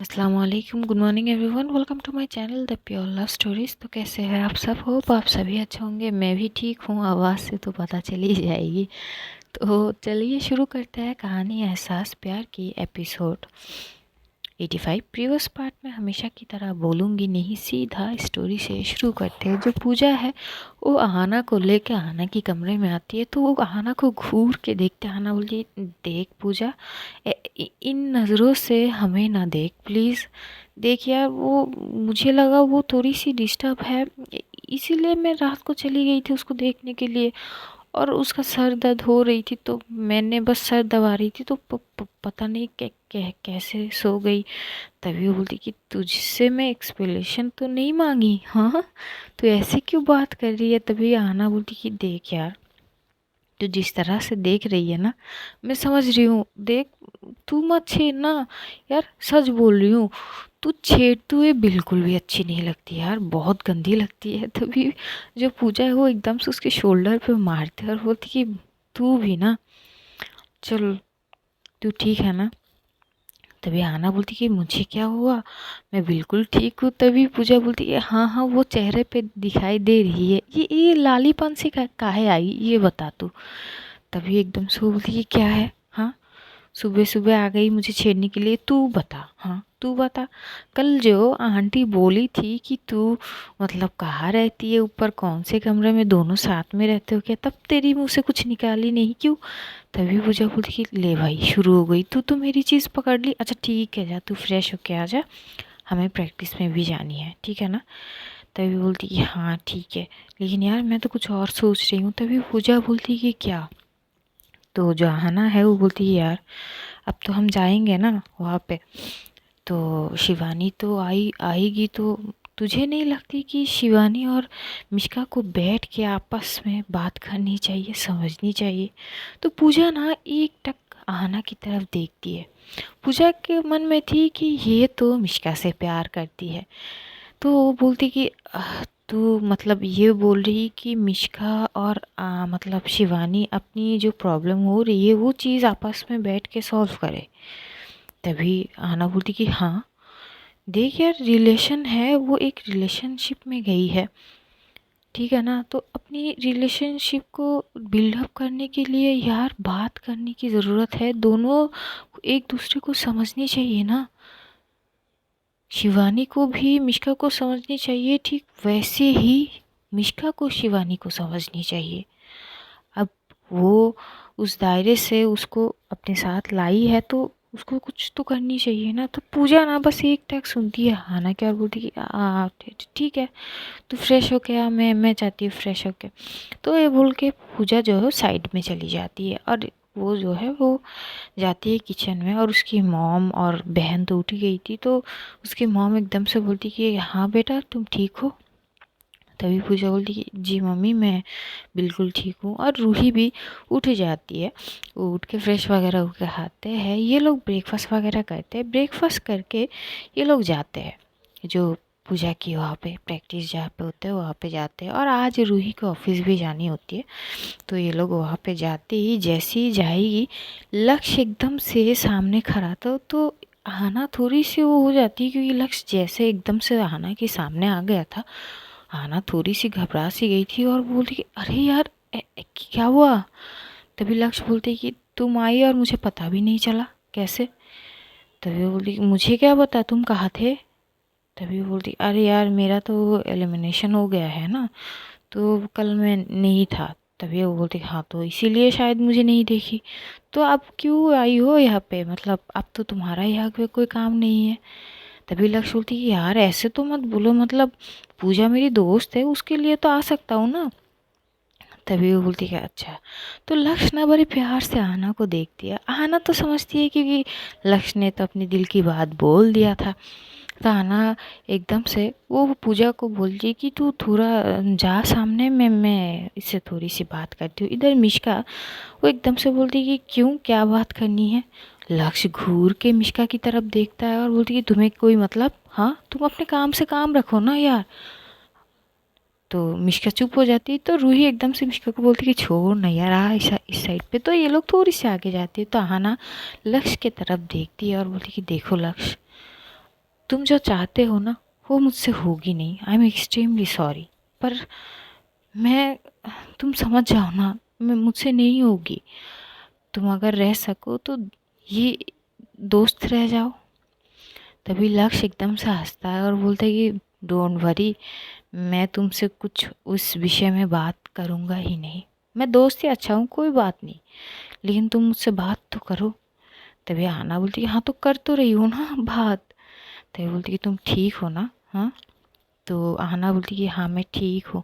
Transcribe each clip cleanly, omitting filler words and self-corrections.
अस्सलाम वालेकुम, good morning everyone, welcome to my channel the pure love stories. तो कैसे हैं आप सब? होप आप सभी अच्छे होंगे। मैं भी ठीक हूँ, आवाज़ से तो पता चल ही जाएगी। तो चलिए शुरू करते हैं कहानी एहसास प्यार की एपिसोड 85। प्रीवियस पार्ट में हमेशा की तरह बोलूँगी नहीं, सीधा स्टोरी से शुरू करते हैं। जो पूजा है वो आहाना को लेकर आहाना की कमरे में आती है, तो वो आहाना को घूर के देखते। आहाना बोलती, देख पूजा, इन नज़रों से हमें ना देख प्लीज़। देख यार, वो मुझे लगा वो थोड़ी सी डिस्टर्ब है, इसीलिए मैं रात को चली गई थी उसको देखने के लिए। और उसका सर दर्द हो रही थी तो मैंने बस सर दबा रही थी, तो पता नहीं कैसे सो गई। तभी वो बोलती कि तुझसे मैं एक्सप्लेनेशन तो नहीं मांगी, हाँ तो ऐसे क्यों बात कर रही है। तभी आना बोलती कि देख यार, तो जिस तरह से देख रही है ना, मैं समझ रही हूँ। देख, तू मत छेड़ ना यार, सच बोल रही हूँ। तू छेड़ती हुई बिल्कुल भी अच्छी नहीं लगती यार, बहुत गंदी लगती है। तभी जो पूजा है वो एकदम से उसके शोल्डर पे मारती है और बोलती कि तू भी ना, चल तू ठीक है ना। तभी आना बोलती कि मुझे क्या हुआ, मैं बिल्कुल ठीक हूँ। तभी पूजा बोलती है हाँ हाँ, वो चेहरे पे दिखाई दे रही है, ये लालीपन से काहे आई ये बता तू। तभी एकदम से वो बोलती कि क्या है, हाँ सुबह सुबह आ गई मुझे छेड़ने के लिए, तू बता, हाँ तू बता। कल जो आंटी बोली थी कि तू मतलब कहाँ रहती है, ऊपर कौन से कमरे में, दोनों साथ में रहते हो क्या, तब तेरी मुँह से कुछ निकाली नहीं क्यों। तभी पूजा बोलती कि ले भाई शुरू हो गई, तू तो मेरी चीज़ पकड़ ली। अच्छा ठीक है, जा तू फ्रेश होके आ जा, हमें प्रैक्टिस में भी जानी है, ठीक है ना। तभी बोलती कि हाँ ठीक है, लेकिन यार मैं तो कुछ और सोच रही हूँ। तभी पूजा बोलती कि क्या। तो जो आहाना है वो बोलती है यार, अब तो हम जाएंगे ना वहाँ पे, तो शिवानी तो आएगी, तो तुझे नहीं लगती कि शिवानी और मिश्का को बैठ के आपस में बात करनी चाहिए, समझनी चाहिए। तो पूजा ना एक टक आहाना की तरफ देखती है। पूजा के मन में थी कि ये तो मिश्का से प्यार करती है, तो वो बोलती कि तू मतलब ये बोल रही कि मिश्का और मतलब शिवानी अपनी जो प्रॉब्लम हो रही है वो चीज़ आपस में बैठ के सॉल्व करे। तभी आना बोलती कि हाँ देख यार, रिलेशन है वो एक रिलेशनशिप में गई है, ठीक है ना। तो अपनी रिलेशनशिप को बिल्डअप करने के लिए यार बात करने की ज़रूरत है, दोनों एक दूसरे को समझनी चाहिए ना। शिवानी को भी मिश्का को समझनी चाहिए, ठीक वैसे ही मिश्का को शिवानी को समझनी चाहिए। अब वो उस दायरे से उसको अपने साथ लाई है, तो उसको कुछ तो करनी चाहिए ना। तो पूजा ना बस एक टैग सुनती है, हाना क्या बोलती कि ठीक है तो फ्रेश हो के आ, मैं चाहती हूँ फ्रेश हो के। तो ये बोल के पूजा जो है साइड में चली जाती है, और वो जो है वो जाती है किचन में। और उसकी मॉम और बहन तो उठ गई थी, तो उसकी मॉम एकदम से बोलती कि हाँ बेटा तुम ठीक हो। तभी पूजा बोलती कि जी मम्मी मैं बिल्कुल ठीक हूँ। और रूही भी उठ जाती है, वो उठ के फ्रेश वगैरह होकर आते हैं, ये लोग ब्रेकफास्ट वगैरह करते हैं। ब्रेकफास्ट करके ये लोग जाते हैं जो पूजा की वहाँ पे प्रैक्टिस जहाँ पे होते हैं वहाँ पे जाते हैं। और आज रूही को ऑफिस भी जानी होती है, तो ये लोग वहाँ पे जाते ही जैसे ही जाएगी, लक्ष्य एकदम से सामने खड़ा था। तो आना थोड़ी सी वो हो जाती है, क्योंकि लक्ष्य जैसे एकदम से आना के सामने आ गया था, आना थोड़ी सी घबरा सी गई थी और बोलती कि अरे यार क्या हुआ। तभी लक्ष्य बोलती कि तुम आई और मुझे पता भी नहीं चला, कैसे। तभी वो बोलती मुझे क्या पता तुम कहाँ थे। तभी वो बोलती अरे यार मेरा तो एलिमिनेशन हो गया है ना, तो कल मैं नहीं था। तभी वो बोलती हाँ तो इसीलिए शायद मुझे नहीं देखी। तो अब क्यों आई हो यहाँ पे, मतलब अब तो तुम्हारा यहाँ पे कोई काम नहीं है। तभी लक्ष्य बोलती कि यार ऐसे तो मत बोलो, मतलब पूजा मेरी दोस्त है, उसके लिए तो आ सकता हूँ ना। तभी वो बोलती है अच्छा। तो लक्ष्य ना बड़े प्यार से आना को देखती है। आना तो समझती है क्योंकि लक्ष्य ने तो अपने दिल की बात बोल दिया था। तो आना एकदम से वो पूजा को बोलती कि तू थोड़ा जा सामने में, मैं इससे थोड़ी सी बात करती हूँ। इधर मिश्का वो एकदम से बोलती कि क्यों, क्या बात करनी है। लक्ष्य घूर के मिश्का की तरफ देखता है और बोलती कि तुम्हें कोई मतलब, हाँ तुम अपने काम से काम रखो ना यार। तो मिश्का चुप हो जाती है, तो रूही एकदम से मिश्का को बोलती कि छोड़ ना यार, आ इस साइड पे। तो ये लोग थोड़ी सी आगे जाती है, तो आना लक्ष्य की तरफ देखती है और बोलती कि देखो लक्ष्य, तुम जो चाहते हो ना वो मुझसे होगी नहीं। आई एम एक्सट्रीमली सॉरी, पर मैं तुम समझ जाओ ना, मैं मुझसे नहीं होगी। तुम अगर रह सको तो ये दोस्त रह जाओ। तभी लक्ष्य एकदम से हंसता है और बोलता है कि डोंट वरी, मैं तुमसे कुछ उस विषय में बात करूँगा ही नहीं। मैं दोस्त ही अच्छा हूँ, कोई बात नहीं, लेकिन तुम मुझसे बात तो करो। तभी आना बोलती कि हाँ तो कर तो रही हो ना बात। तभी बोलती कि तुम ठीक हो ना। हाँ, तो आना बोलती कि हाँ मैं ठीक हूँ।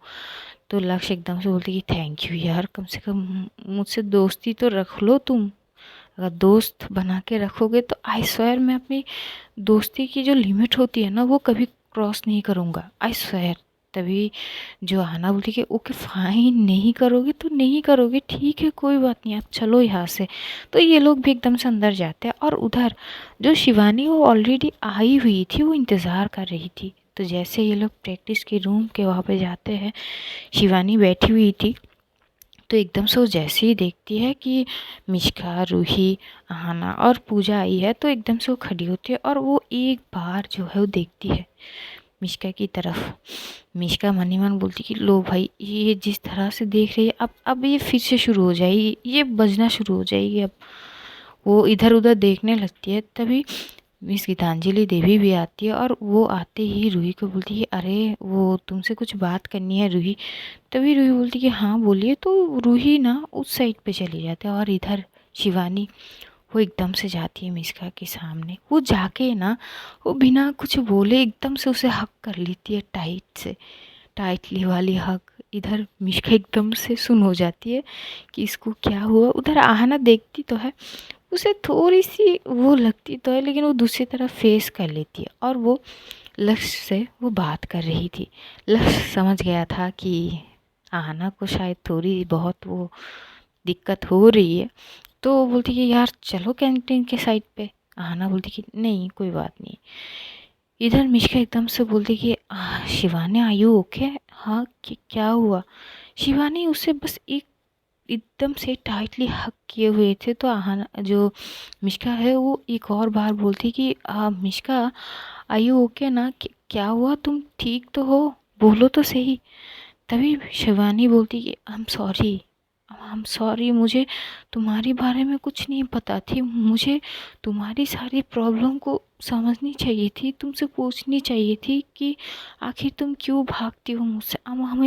तो लक्ष्य एकदम से बोलती कि थैंक यू यार, कम से कम मुझसे दोस्ती तो रख लो तुम। अगर दोस्त बना के रखोगे तो आई स्वेयर मैं अपनी दोस्ती की जो लिमिट होती है ना वो कभी क्रॉस नहीं करूँगा, आई स्वेयर। तभी जो आना बोलती कि ओके फाइन, नहीं करोगे तो नहीं करोगे, ठीक है कोई बात नहीं, आप चलो यहाँ से। तो ये लोग भी एकदम से अंदर जाते हैं और उधर जो शिवानी वो ऑलरेडी आई हुई थी, वो इंतज़ार कर रही थी। तो जैसे ये लोग प्रैक्टिस के रूम के वहाँ पे जाते हैं, शिवानी बैठी हुई थी। तो एकदम से वो जैसे ही देखती है कि मिष्का, रूही, आहाना और पूजा आई है, तो एकदम से वो खड़ी होती है और वो एक बार जो है वो देखती है मिष्का की तरफ। मिष्का मन ही मन बोलती कि लो भाई, ये जिस तरह से देख रही है अब ये फिर से शुरू हो जाएगी, ये बजना शुरू हो जाएगी। अब वो इधर उधर देखने लगती है। तभी मिस गीतांजलि देवी भी आती है और वो आते ही रूही को बोलती है अरे वो तुमसे कुछ बात करनी है रूही। तभी रूही बोलती कि हाँ बोलिए। तो रूही ना उस साइड पे चली जाती है और इधर शिवानी वो एकदम से जाती है मिष्का के सामने। वो जाके ना वो बिना कुछ बोले एकदम से उसे हक कर लेती है, टाइट से, टाइटली वाली हक। इधर मिष्का एकदम से सुन हो जाती है कि इसको क्या हुआ। उधर आहना देखती तो है, उसे थोड़ी सी वो लगती तो है, लेकिन वो दूसरी तरफ फेस कर लेती है और वो लक्ष्य से वो बात कर रही थी। लक्ष्य समझ गया था कि आहना को शायद थोड़ी बहुत वो दिक्कत हो रही है। तो वो बोलती कि यार चलो कैंटीन के साइड पे। आहना बोलती कि नहीं कोई बात नहीं। इधर मिष्का एकदम से बोलती कि शिवानी आयु ओके, हाँ क्या हुआ। शिवानी उसे बस एक एकदम से टाइटली हक किए हुए थे। तो आहाना जो मिष्का है वो एक और बार बोलती कि मिष्का आयु ओके ना, क्या हुआ, तुम ठीक तो हो, बोलो तो सही। तभी शिवानी बोलती कि आई एम सॉरी, मुझे तुम्हारे बारे में कुछ नहीं पता थी, मुझे तुम्हारी सारी प्रॉब्लम को समझनी चाहिए थी, तुमसे पूछनी चाहिए थी कि आखिर तुम क्यों भागती हो मुझसे। हम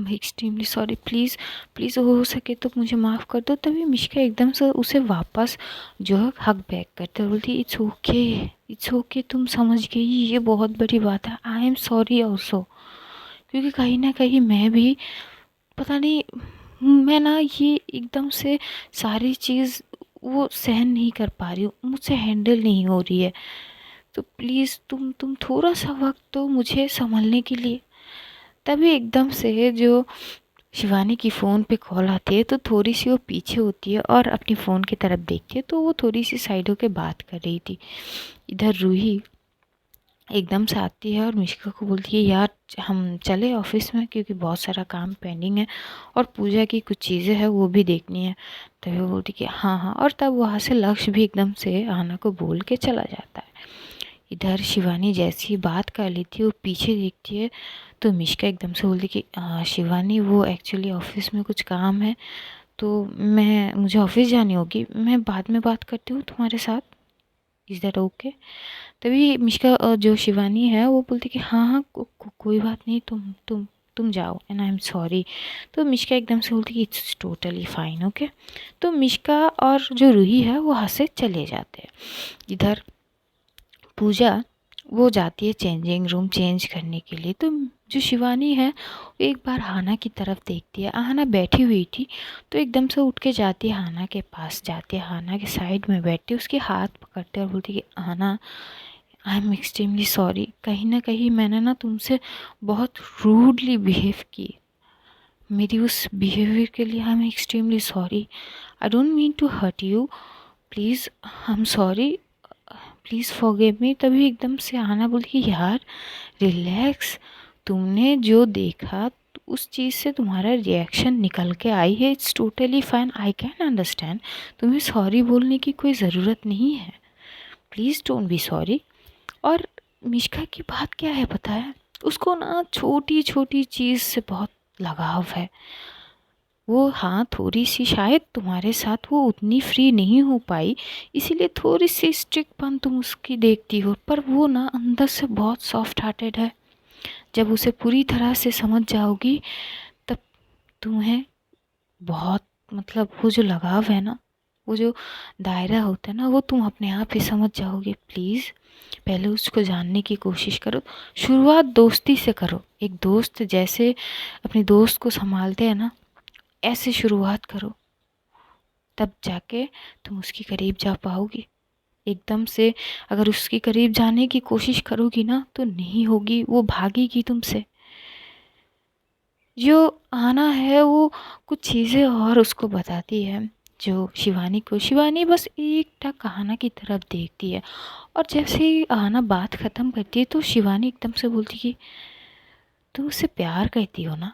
एक्सट्रीमली सॉरी, प्लीज़ प्लीज़ हो सके तो मुझे माफ़ कर दो। तभी मिष्का एकदम से उसे वापस जो है हक बैक करते बोलती इट्स ओके, तुम समझ गई, ये बहुत बड़ी बात है। आई एम सॉरी ऑल्सो, क्योंकि कहीं ना कहीं मैं भी पता नहीं, मैं ना ये एकदम से सारी चीज़ वो सहन नहीं कर पा रही हूँ, मुझसे हैंडल नहीं हो रही है। तो प्लीज़ तुम थोड़ा सा वक्त दो मुझे संभलने के लिए। तभी एकदम से जो शिवानी की फ़ोन पे कॉल आती है, तो थोड़ी सी वो पीछे होती है और अपनी फ़ोन की तरफ देखती है। तो वो थोड़ी सी साइड होके बात कर रही थी। इधर रूही एकदम से आती है और मिष्का को बोलती है यार हम चले ऑफिस में, क्योंकि बहुत सारा काम पेंडिंग है और पूजा की कुछ चीज़ें हैं वो भी देखनी है। तभी वो बोलती कि हाँ हाँ, और तब वहाँ से लक्ष्य भी एकदम से आना को बोल के चला जाता है। इधर शिवानी जैसी ही बात कर लेती है वो पीछे देखती है। तो मिष्का एकदम से बोलती कि शिवानी वो एक्चुअली ऑफिस में कुछ काम है, तो मुझे ऑफिस जानी होगी, मैं बाद में बात करती हूँ तुम्हारे साथ, इज़ दैट ओके। तभी मिष्का जो शिवानी है वो बोलती कि हाँ हाँ कोई बात नहीं, तुम जाओ एंड आई एम सॉरी। तो मिष्का एकदम से बोलती कि इट्स टोटली फाइन ओके। तो मिष्का और जो रूही है वो हंसे चले जाते हैं। इधर पूजा वो जाती है चेंजिंग रूम चेंज करने के लिए। तो जो शिवानी है वो एक बार हाना की तरफ देखती है, हाना बैठी हुई थी, तो एकदम से उठ के जाती है हाना के पास, जाती है हाना के साइड में बैठती है, उसके हाथ पकड़ते और बोलती कि हाना आई एम एक्सट्रीमली सॉरी, कहीं ना कहीं मैंने ना तुमसे बहुत रूडली बिहेव की, मेरी उस बिहेवियर के लिए I am extremely sorry, I don't mean to hurt you, please I am sorry, please forgive me. तभी एकदम से आना बोली कि यार रिलैक्स, तुमने जो देखा उस चीज़ से तुम्हारा रिएक्शन निकल के आई है, it's totally fine, I can understand, तुम्हें सॉरी बोलने की कोई ज़रूरत नहीं है, प्लीज़ डोंट बी सॉरी। और मिष्का की बात क्या है पता है, उसको ना छोटी छोटी चीज़ से बहुत लगाव है। वो हाँ थोड़ी सी शायद तुम्हारे साथ वो उतनी फ्री नहीं हो पाई, इसीलिए थोड़ी सी स्ट्रिक्टपन तुम उसकी देखती हो, पर वो ना अंदर से बहुत सॉफ्ट हार्टेड है। जब उसे पूरी तरह से समझ जाओगी तब तुम्हें बहुत, मतलब वो जो लगाव है ना, वो जो दायरा होता है ना, वो तुम अपने आप ही समझ जाओगे। प्लीज़ पहले उसको जानने की कोशिश करो। शुरुआत दोस्ती से करो। एक दोस्त जैसे अपने दोस्त को संभालते हैं ना, ऐसे शुरुआत करो, तब जाके तुम उसके करीब जा पाओगी। एकदम से अगर उसके करीब जाने की कोशिश करोगी ना तो नहीं होगी, वो भागेगी तुमसे। जो आना है वो कुछ चीज़ें और उसको बताती है जो शिवानी को। शिवानी बस एक टक कहाना की तरफ देखती है, और जैसे ही आना बात ख़त्म करती है तो शिवानी एकदम से बोलती कि तुम उससे प्यार करती हो ना।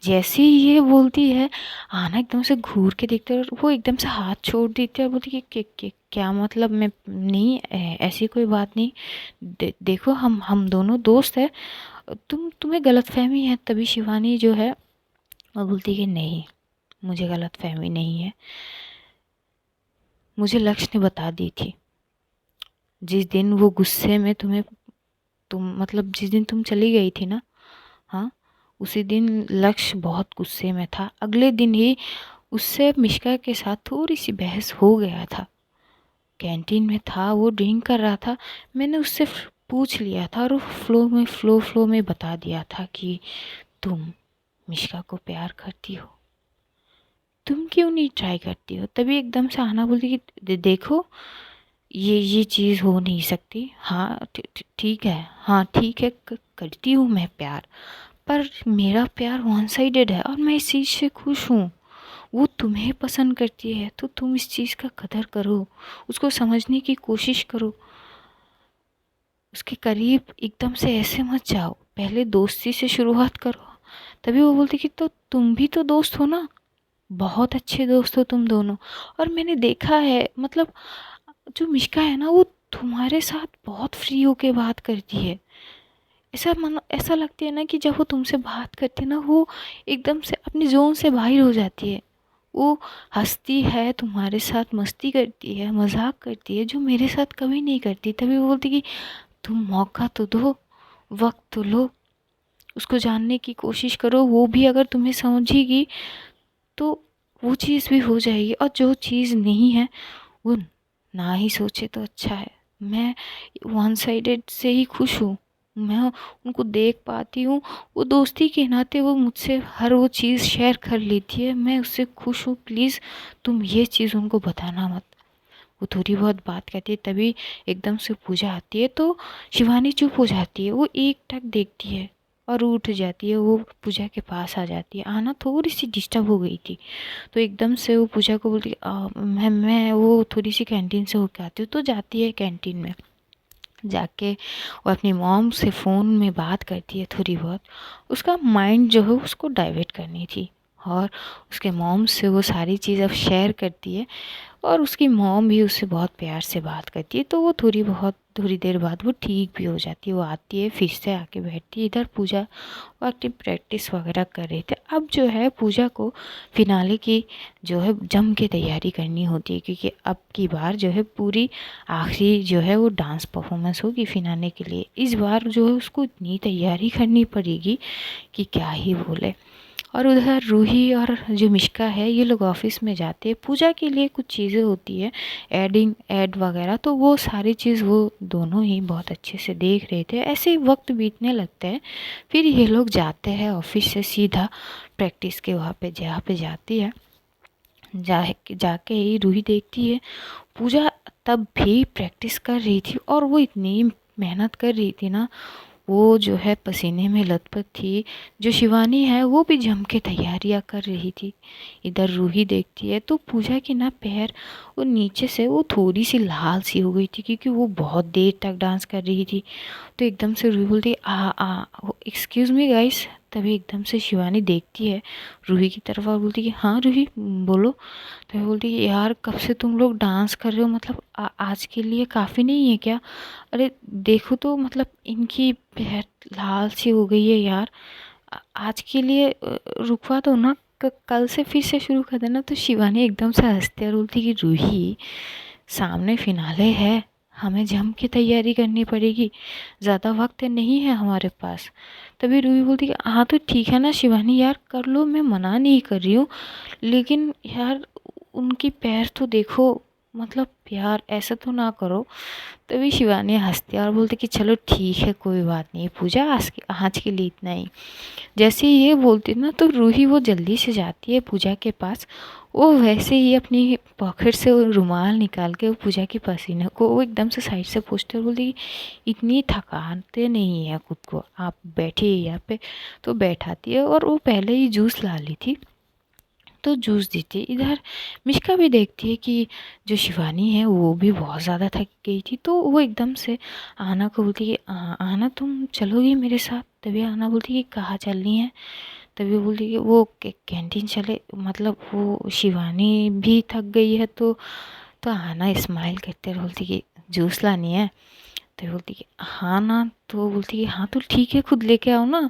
जैसे ही ये बोलती है, आना एकदम से घूर के देखते है और वो एकदम से हाथ छोड़ देती है और बोलती कि क्या मतलब, मैं नहीं, ऐसी कोई बात नहीं। देखो हम दोनों दोस्त हैं, तुम्हें गलतफहमी है। तभी शिवानी जो है वो बोलती कि नहीं, मुझे गलतफहमी नहीं है, मुझे लक्ष्य ने बता दी थी जिस दिन वो गुस्से में तुम मतलब जिस दिन तुम चली गई थी ना, हाँ उसी दिन लक्ष्य बहुत गुस्से में था। अगले दिन ही उससे मिष्का के साथ थोड़ी सी बहस हो गया था। कैंटीन में था, वो ड्रिंक कर रहा था, मैंने उससे पूछ लिया था और वो फ्लो में बता दिया था कि तुम मिष्का को प्यार करती हो, तुम क्यों नहीं ट्राई करती हो। तभी एकदम से आना बोलती कि देखो ये चीज़ हो नहीं सकती। हाँ ठीक है, हाँ ठीक है, करती हूँ मैं प्यार, पर मेरा प्यार वन साइडेड है और मैं इस चीज़ से खुश हूँ। वो तुम्हें पसंद करती है तो तुम इस चीज़ का कदर करो, उसको समझने की कोशिश करो, उसके करीब एकदम से ऐसे मत जाओ, पहले दोस्ती से शुरुआत करो। तभी वो बोलती कि तो तुम भी तो दोस्त हो ना, बहुत अच्छे दोस्त हो तुम दोनों। और मैंने देखा है, मतलब जो मिष्का है ना वो तुम्हारे साथ बहुत फ्री होके बात करती है। ऐसा लगती है ना कि जब वो तुमसे बात करती है ना, वो एकदम से अपनी जोन से बाहर हो जाती है। वो हंसती है तुम्हारे साथ, मस्ती करती है, मजाक करती है, जो मेरे साथ कभी नहीं करती। तभी वो बोलती कि तुम मौका तो दो, वक्त तो लो, उसको जानने की कोशिश करो। वो भी अगर तुम्हें समझेगी तो वो चीज़ भी हो जाएगी, और जो चीज़ नहीं है वो ना ही सोचे तो अच्छा है। मैं वन साइडेड से ही खुश हूँ, मैं उनको देख पाती हूँ, वो दोस्ती के नाते वो मुझसे हर वो चीज़ शेयर कर लेती है, मैं उससे खुश हूँ। प्लीज़ तुम ये चीज़ उनको बताना मत। वो थोड़ी बहुत बात करती है, तभी एकदम से पूजा आती है तो शिवानी चुप हो जाती है। वो एक टक देखती है और उठ जाती है, वो पूजा के पास आ जाती है। आना थोड़ी सी डिस्टर्ब हो गई थी तो एकदम से वो पूजा को बोलती मैं वो थोड़ी सी कैंटीन से होके आती हूँ। तो जाती है कैंटीन में, जाके वो अपनी मॉम से फ़ोन में बात करती है थोड़ी बहुत। उसका माइंड जो है उसको डाइवर्ट करनी थी, और उसके मॉम से वो सारी चीज़ अब शेयर करती है, और उसकी मॉम भी उससे बहुत प्यार से बात करती है। तो वो थोड़ी देर बाद वो ठीक भी हो जाती है। वो आती है, फिर से आके बैठती है। इधर पूजा वो एक्टिव प्रैक्टिस वगैरह कर रहे थे। अब जो है पूजा को फिनाले की जो है जम के तैयारी करनी होती है, क्योंकि अब की बार जो है पूरी आखिरी जो है वो डांस परफॉर्मेंस होगी फिनाले के लिए। इस बार जो है उसको इतनी तैयारी करनी पड़ेगी कि क्या ही बोले। और उधर रूही और जो मिष्का है ये लोग ऑफिस में जाते हैं। पूजा के लिए कुछ चीज़ें होती है, ऐड वगैरह, तो वो सारी चीज़ वो दोनों ही बहुत अच्छे से देख रहे थे। ऐसे ही वक्त बीतने लगता है। फिर ये लोग जाते हैं ऑफिस से सीधा प्रैक्टिस के वहाँ पे जहाँ पे जाती है। जाके ही रूही देखती है पूजा तब भी प्रैक्टिस कर रही थी, और वो इतनी मेहनत कर रही थी ना, वो जो है पसीने में लथपथ थी। जो शिवानी है वो भी जम के तैयारियां कर रही थी। इधर रूही देखती है तो पूजा की ना पैर वो नीचे से वो थोड़ी सी लाल सी हो गई थी, क्योंकि वो बहुत देर तक डांस कर रही थी। तो एकदम से रूही बोलती आ आ एक्सक्यूज़ मी गाइस। तभी एकदम से शिवानी देखती है रूही की तरफ और बोलती है कि हाँ रूही बोलो। तभी बोलती है यार कब से तुम लोग डांस कर रहे हो, मतलब आज के लिए काफ़ी नहीं है क्या? अरे देखो तो मतलब इनकी पैर लाल सी हो गई है यार, आज के लिए रुकवा दो ना, कल से फिर से शुरू कर देना। तो शिवानी एकदम से हंसती है और बोलती कि रूही सामने फिनाले है, हमें जम के तैयारी करनी पड़ेगी, ज़्यादा वक्त नहीं है हमारे पास। तभी रूही बोलती कि हाँ तो ठीक है ना शिवानी यार कर लो, मैं मना नहीं कर रही हूँ, लेकिन यार उनकी पैर तो देखो, मतलब यार ऐसा तो ना करो। तभी शिवानी हंसती है और बोलती कि चलो ठीक है कोई बात नहीं पूजा, आज के लिए इतना ही। जैसे ही ये बोलती ना तो रूही वो जल्दी से जाती है पूजा के पास। वो वैसे ही अपनी पॉकेट से वो रुमाल निकाल के वो पूजा की पसीने को वो एकदम से साइड से पोंछते और बोलती कि इतनी थकानते नहीं है खुद को, आप बैठिए यहाँ पे। तो बैठाती है और वो पहले ही जूस ला ली थी तो जूस देती है। इधर मिष्का भी देखती है कि जो शिवानी है वो भी बहुत ज़्यादा थक गई थी, तो वो एकदम से आना को बोलती है कि आना तुम चलोगी मेरे साथ? तभी आना बोलती है कि कहाँ चलनी है? तभी वो बोलती है कि वो कैंटीन चले, मतलब वो शिवानी भी थक गई है तो आना स्माइल करते हुए बोलती कि जूस लानी है? तो बोलती कि हाँ ना, तो बोलती कि हाँ तो ठीक है खुद लेके आओ ना,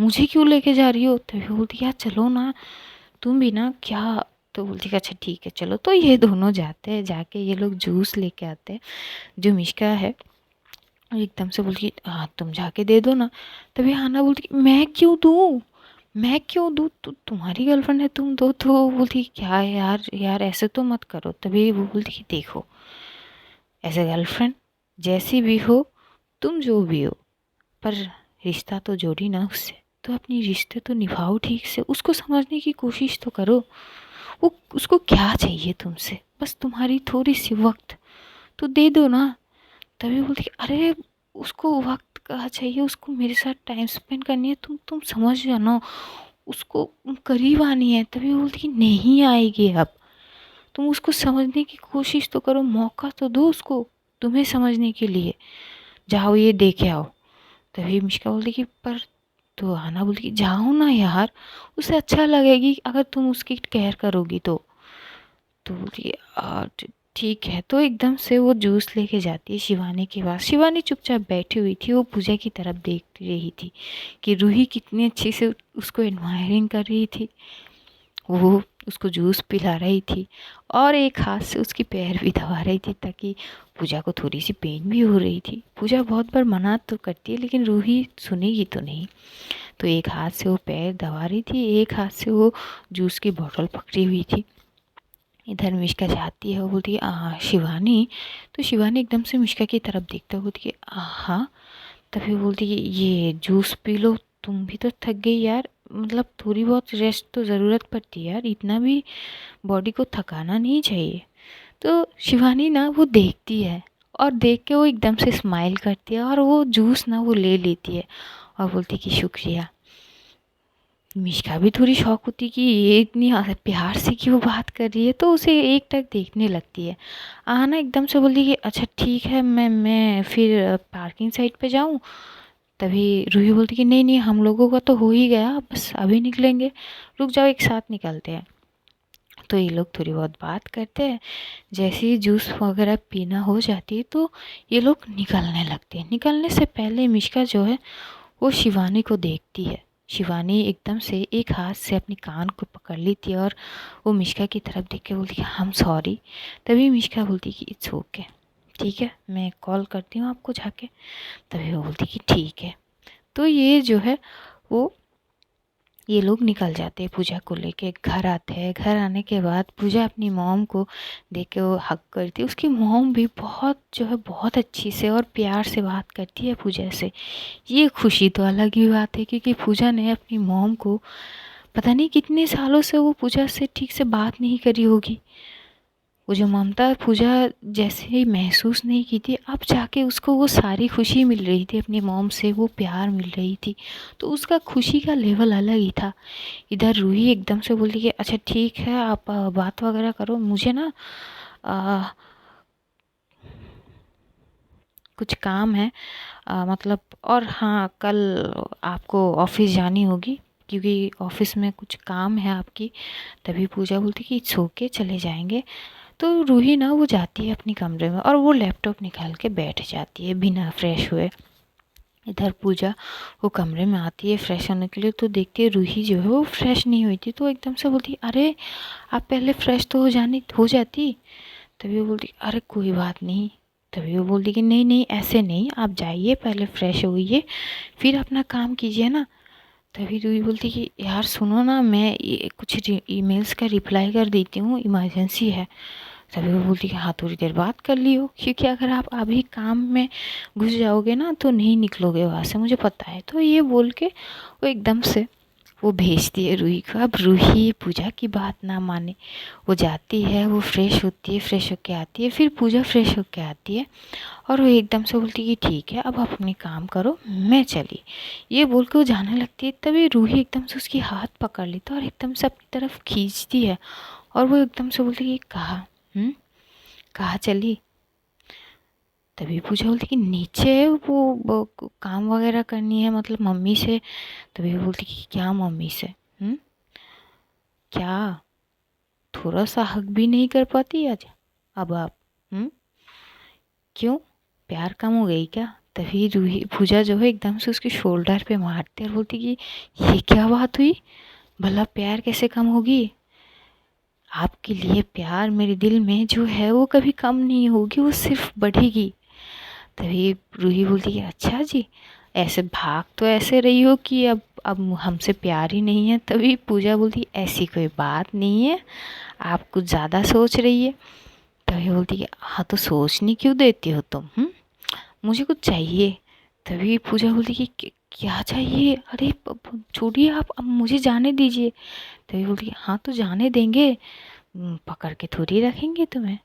मुझे क्यों लेके जा रही हो? तो बोलती यार चलो ना तुम भी ना क्या। तो बोलती कि अच्छा ठीक है चलो। तो ये दोनों जाते हैं, जाके ये लोग जूस लेके आते हैं। जो मिष्का है एकदम से बोलती हाँ तुम जाके दे दो ना। तभी हाना बोलती मैं क्यों दूँ, मैं क्यों दूँ, तुम्हारी गर्लफ्रेंड है तुम दो। तो वो बोलती क्या यार यार ऐसे तो मत करो। तभी वो बोलती कि देखो ऐसे गर्लफ्रेंड जैसी भी हो, तुम जो भी हो, पर रिश्ता तो जोड़ी ना उससे, तो अपनी रिश्ते तो निभाओ ठीक से, उसको समझने की कोशिश तो करो। वो उसको क्या चाहिए तुमसे, बस तुम्हारी थोड़ी सी वक्त तो दे दो ना। तभी बोलती अरे उसको वक्त कहाँ चाहिए, उसको मेरे साथ टाइम स्पेंड करनी है, तुम समझ जानो, उसको करीब आनी है। तभी बोलती कि नहीं आएगी अब, तुम उसको समझने की कोशिश तो करो, मौका तो दो उसको तुम्हें समझने के लिए, जाओ ये देखे आओ। तभी मिष्का बोलती कि पर, तो आना बोलती कि जाओ ना यार, उसे अच्छा लगेगी अगर तुम उसकी केयर करोगी तो बोली ठीक है। तो एकदम से वो जूस लेके जाती है शिवानी के पास। शिवानी चुपचाप बैठी हुई थी, वो पूजा की तरफ देख रही थी कि रूही कितनी अच्छी से उसको एडमायरिंग कर रही थी, वो उसको जूस पिला रही थी और एक हाथ से उसकी पैर भी दबा रही थी, ताकि पूजा को थोड़ी सी पेन भी हो रही थी। पूजा बहुत बार मना तो करती है लेकिन रूही सुनेगी तो नहीं। तो एक हाथ से वो पैर दबा रही थी, एक हाथ से वो जूस की बोतल पकड़ी हुई थी। इधर मिष्का जाती है, वो बोलती है शिवानी। तो शिवानी एकदम से मिष्का की तरफ देखते हुए बोलती है हाँ। तभी बोलती है ये जूस पी लो, तुम भी तो थक गई यार, मतलब थोड़ी बहुत रेस्ट तो ज़रूरत पड़ती है यार, इतना भी बॉडी को थकाना नहीं चाहिए। तो शिवानी ना वो देखती है और देख के वो एकदम से स्माइल करती है और वो जूस ना वो ले लेती है और बोलती कि शुक्रिया। मिष्का भी थोड़ी शौक होती कि ये इतनी प्यार से कि वो बात कर रही है, तो उसे एक टक देखने लगती है। आना एकदम से बोलती कि अच्छा ठीक है, मैं फिर पार्किंग साइड पे जाऊँ? तभी रूही बोलती कि नहीं नहीं हम लोगों का तो हो ही गया, बस अभी निकलेंगे, रुक जाओ एक साथ निकलते हैं। तो ये लोग थोड़ी बहुत बात करते हैं। जैसे ही जूस वगैरह पीना हो जाती है तो ये लोग निकलने लगते हैं। निकलने से पहले मिष्का जो है वो शिवानी को देखती है। शिवानी एकदम से एक हाथ से अपनी कान को पकड़ लेती है और वो मिष्का की तरफ देख के बोलती है हम सॉरी। तभी मिष्का बोलती कि इट्स ओके, ठीक है मैं कॉल करती हूँ आपको जाके। तभी वो बोलती कि ठीक है। तो ये जो है वो ये लोग निकल जाते हैं, पूजा को लेके घर आते हैं। घर आने के बाद पूजा अपनी मॉम को देख के वो हक करती है। उसकी मॉम भी बहुत जो है बहुत अच्छी से और प्यार से बात करती है पूजा से। ये खुशी तो अलग ही बात है क्योंकि पूजा ने अपनी मॉम को पता नहीं कितने सालों से वो पूजा से ठीक से बात नहीं करी होगी। वो जो ममता पूजा जैसे ही महसूस नहीं की थी, अब जाके उसको वो सारी खुशी मिल रही थी, अपनी मॉम से वो प्यार मिल रही थी, तो उसका खुशी का लेवल अलग ही था। इधर रूही एकदम से बोली कि अच्छा ठीक है आप बात वगैरह करो, मुझे ना आ, कुछ काम है, मतलब और हाँ कल आपको ऑफिस जानी होगी क्योंकि ऑफिस में कुछ काम है आपकी। तभी पूजा बोलती कि सो के चले जाएंगे। तो रूही ना वो जाती है अपनी कमरे में और वो लैपटॉप निकाल के बैठ जाती है बिना फ्रेश हुए। इधर पूजा वो कमरे में आती है फ्रेश होने के लिए, तो देखती है रूही जो है वो फ्रेश नहीं हुई थी। तो एकदम से बोलती है अरे आप पहले फ्रेश तो हो जाती। तभी वो बोलती अरे कोई बात नहीं। तभी वो बोलती कि नहीं नहीं ऐसे नहीं, आप जाइए पहले फ्रेश होइए फिर अपना काम कीजिए ना। तभी रूही बोलती कि यार सुनो ना, मैं ये कुछ ईमेल्स का रिप्लाई कर देती हूँ, इमरजेंसी है। तभी वो बोलती कि हाँ थोड़ी देर बात कर लियो, क्योंकि अगर आप अभी काम में घुस जाओगे ना तो नहीं निकलोगे वहाँ से, मुझे पता है। तो ये बोल के वो एकदम से वो भेजती है रूही को। अब रूही पूजा की बात ना माने, वो जाती है, वो फ्रेश होती है, फ्रेश होके आती है, फिर पूजा फ्रेश होके आती है और वो एकदम से बोलती है कि ठीक है अब आप अपने काम करो, मैं चली। ये बोल के वो जाने लगती है। तभी रूही एकदम से उसकी हाथ पकड़ लेता है और एकदम से अपनी तरफ खींचती है और वो एकदम से बोलती है कहाँ कहाँ चली। तभी पूछा बोलती कि नीचे वो काम वगैरह करनी है, मतलब मम्मी से। तभी वो बोलती कि क्या मम्मी से? क्या थोड़ा सा हक भी नहीं कर पाती आज अब आप? क्यों प्यार कम हो गई क्या? तभी रूही पूजा जो है एकदम से उसके शोल्डर पे मारती है और बोलती कि ये क्या बात हुई, भला प्यार कैसे कम होगी? आपके लिए प्यार मेरे दिल में जो है वो कभी कम नहीं होगी, वो सिर्फ बढ़ेगी। तभी रूही बोलती है अच्छा जी, ऐसे भाग तो ऐसे रही हो कि अब हमसे प्यार ही नहीं है। तभी पूजा बोलती ऐसी कोई बात नहीं है, आप कुछ ज़्यादा सोच रही है। तभी बोलती है हाँ तो सोचने क्यों देती हो तुम? मुझे कुछ चाहिए। तभी पूजा बोलती कि क्या चाहिए? अरे छोड़िए आप, अब मुझे जाने दीजिए। तभी बोलती है हाँ तो जाने देंगे, पकड़ के थोड़ी रखेंगे तुम्हें,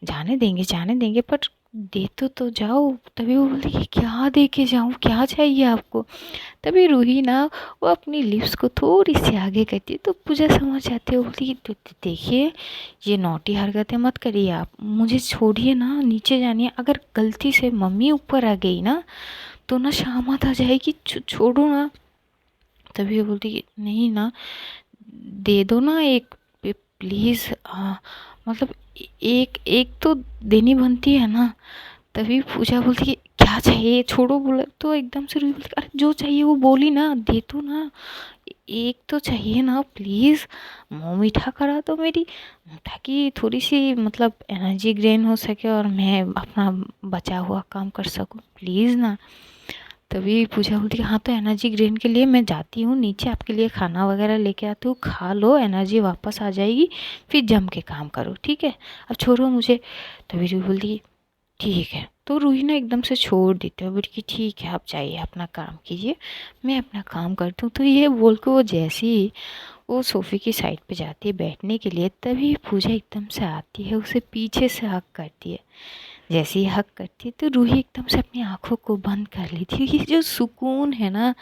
जाने देंगे पर दे तो जाओ। तभी वो बोलती कि क्या दे के जाऊँ, क्या चाहिए आपको? तभी रूही ना वो अपनी लिप्स को थोड़ी सी आगे करती है तो पूजा समझ जाती है। वो बोलती कि देखिए ये नौटी हरकतें मत करिए आप, मुझे छोड़िए ना, नीचे जानिए। अगर गलती से मम्मी ऊपर आ गई ना तो ना शामत आ जाएगी, छोड़ो ना। तभी वो बोलती कि नहीं ना, दे दो ना एक, प्लीज़। मतलब एक एक तो देनी बनती है ना। तभी पूजा बोलती कि क्या चाहिए, छोड़ो। बोला तो एकदम से रूही बोलती अरे जो चाहिए वो बोली ना, दे दो ना, एक तो चाहिए ना प्लीज़। मुँह मीठा करा दो मेरी, ताकि थोड़ी सी मतलब एनर्जी गेन हो सके और मैं अपना बचा हुआ काम कर सकूं, प्लीज़ ना। तभी पूजा बोलती हाँ तो एनर्जी गेन के लिए मैं जाती हूँ नीचे, आपके लिए खाना वगैरह लेके आती हूँ, खा लो, एनर्जी वापस आ जाएगी, फिर जम के काम करो, ठीक है? अब छोड़ो मुझे। तभी रूही बोलती ठीक है। तो रूही ना एकदम से छोड़ देती है, बोली कि ठीक है आप जाइए अपना काम कीजिए, मैं अपना काम करती हूँ। तो ये बोल के वो जैसे ही वो सोफ़े की साइड पे जाती है बैठने के लिए, तभी पूजा एकदम से आती है, उसे पीछे से हक करती है। जैसे ही हक करती है तो रूही एकदम से अपनी आंखों को बंद कर लेती है। ये जो सुकून है ना,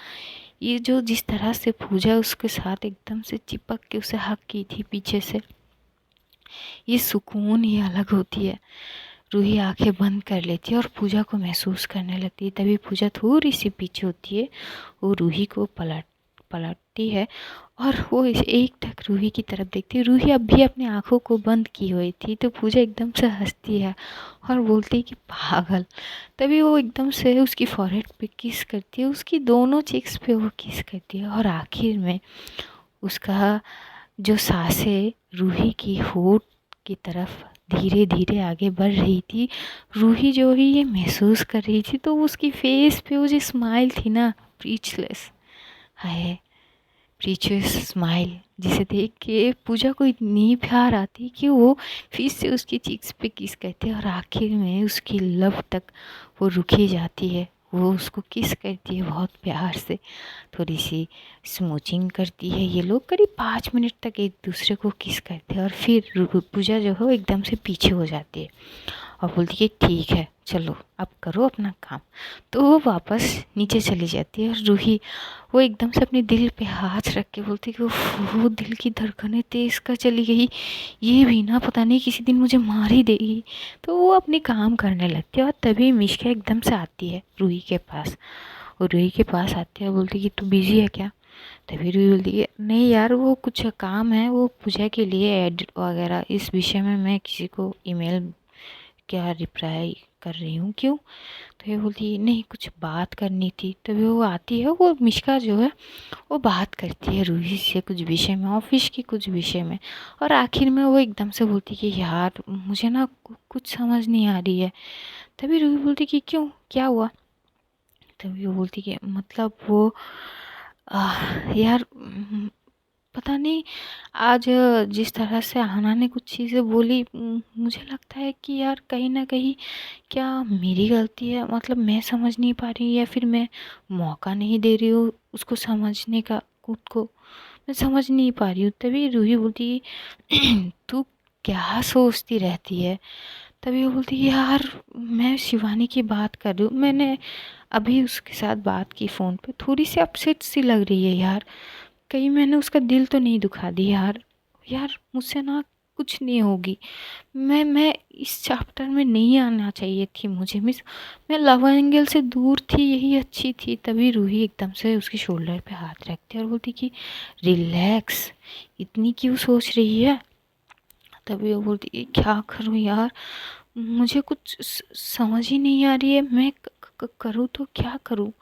ये जो जिस तरह से पूजा उसके साथ एकदम से चिपक के उसे हक की थी पीछे से, ये सुकून ही अलग होती है। रूही आंखें बंद कर लेती है और पूजा को महसूस करने लगती है। तभी पूजा थोड़ी सी पीछे होती है, वो रूही को पलटती है और वो एक टक रूही की तरफ देखती है। रूही अब भी अपनी आंखों को बंद की हुई थी। तो पूजा एकदम से हंसती है और बोलती है कि पागल। तभी वो एकदम से उसकी फॉरहेड पे किस करती है, उसकी दोनों चीक्स पे वो किस करती है और आखिर में उसका जो सांसें रूही की होठ की तरफ धीरे धीरे आगे बढ़ रही थी, रूही जो ही ये महसूस कर रही थी, तो उसकी फेस पे वो जो स्माइल थी ना, प्रीचलेस, हाय प्रीचियस स्माइल, जिसे देख के पूजा को इतनी प्यार आती कि वो फिर से उसकी चीक्स पे किस करती है और आखिर में उसकी लब तक वो रुकी जाती है। वो उसको किस करती है बहुत प्यार से, थोड़ी सी स्मूचिंग करती है। ये लोग करीब 5 मिनट तक एक दूसरे को किस करते हैं और फिर पूजा जो है वो एकदम से पीछे हो जाती है और बोलती है ठीक है चलो अब करो अपना काम। तो वो वापस नीचे चली जाती है और रूही वो एकदम से अपने दिल पे हाथ रख के बोलती है कि वो दिल की धड़कनें तेज़ का चली गई, ये भी ना पता नहीं किसी दिन मुझे मार ही देगी। तो वो अपने काम करने लगती है और तभी मिश्का एकदम से आती है रूही के पास। वो रूही के पास आती है, बोलती कि तू बिज़ी है क्या? तभी रूही बोलती है नहीं यार वो कुछ काम है, वो पूजा के लिए एडिट वगैरह, इस विषय में मैं किसी को ईमेल क्या रिप्लाई कर रही हूँ, क्यों? तो ये बोलती है नहीं कुछ बात करनी थी। तभी वो आती है, वो मिष्का जो है वो बात करती है रूही से कुछ विषय में, ऑफिस के कुछ विषय में। और आखिर में वो एकदम से बोलती कि यार मुझे ना कुछ समझ नहीं आ रही है। तभी रूही बोलती कि क्यों, क्या हुआ? तभी वो बोलती कि मतलब वो यार पता नहीं आज जिस तरह से आना ने कुछ चीज़ें बोली, मुझे लगता है कि यार कहीं ना कहीं क्या मेरी गलती है, मतलब मैं समझ नहीं पा रही या फिर मैं मौका नहीं दे रही हूँ उसको समझने का, खुद को मैं समझ नहीं पा रही हूँ। तभी रूही बोलती तू क्या सोचती रहती है? तभी वो बोलती यार मैं शिवानी की बात कर रही हूँ, मैंने अभी उसके साथ बात की फ़ोन पे, थोड़ी सी अपसेट सी लग रही है यार, कहीं मैंने उसका दिल तो नहीं दुखा दी यार। यार मुझसे ना कुछ नहीं होगी, मैं इस चैप्टर में नहीं आना चाहिए थी मुझे, मिस मैं लव एंगल से दूर थी, यही अच्छी थी। तभी रूही एकदम से उसके शोल्डर पे हाथ रखती है और बोलती कि रिलैक्स, इतनी क्यों सोच रही है? तभी वो बोलती है क्या करूँ यार, मुझे कुछ समझ ही नहीं आ रही है, मैं करूँ तो क्या करूँ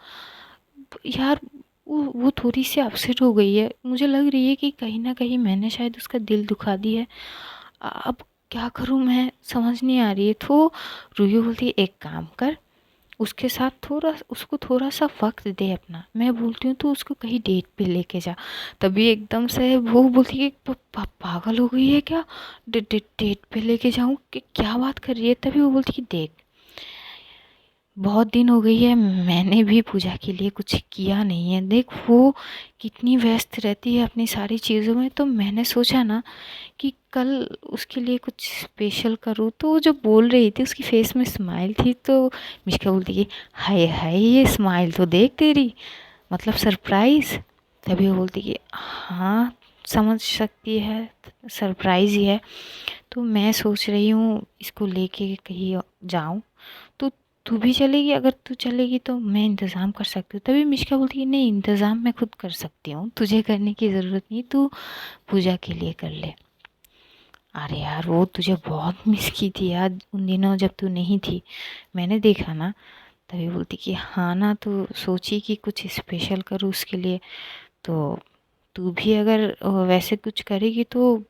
यार? वो थोड़ी सी अपसेट हो गई है, मुझे लग रही है कि कहीं ना कहीं मैंने शायद उसका दिल दुखा दिया है। अब क्या करूँ मैं, समझ नहीं आ रही है। तो रूही बोलती है एक काम कर, उसके साथ थोड़ा, उसको थोड़ा सा वक्त दे अपना, मैं बोलती हूँ तो उसको कहीं डेट पे लेके जा। तभी एकदम से वो बोलती है पागल हो गई है क्या, डेट पे लेके जाऊँ कि क्या बात कर रही है? तभी वो बोलती है देख बहुत दिन हो गई है, मैंने भी पूजा के लिए कुछ किया नहीं है, देख वो कितनी व्यस्त रहती है अपनी सारी चीज़ों में, तो मैंने सोचा ना कि कल उसके लिए कुछ स्पेशल करूँ। तो वो जो बोल रही थी उसकी फेस में स्माइल थी, तो मिष्का बोलती कि हाय हाय ये स्माइल तो देख तेरी, मतलब सरप्राइज़। तभी वो बोलती कि हाँ समझ सकती है, सरप्राइज़ ही है। तो मैं सोच रही हूँ इसको लेके कहीं जाऊँ, तो तू भी चलेगी? अगर तू चलेगी तो मैं इंतज़ाम कर सकती हूँ। तभी मिष्का बोलती है नहीं इंतज़ाम मैं खुद कर सकती हूँ, तुझे करने की ज़रूरत नहीं, तू पूजा के लिए कर ले। अरे यार वो तुझे बहुत मिस की थी यार उन दिनों जब तू नहीं थी, मैंने देखा ना। तभी बोलती कि हाँ ना, तो सोची कि कुछ स्पेशल करूँ उसके लिए, तो तू भी अगर वैसे कुछ करेगी तो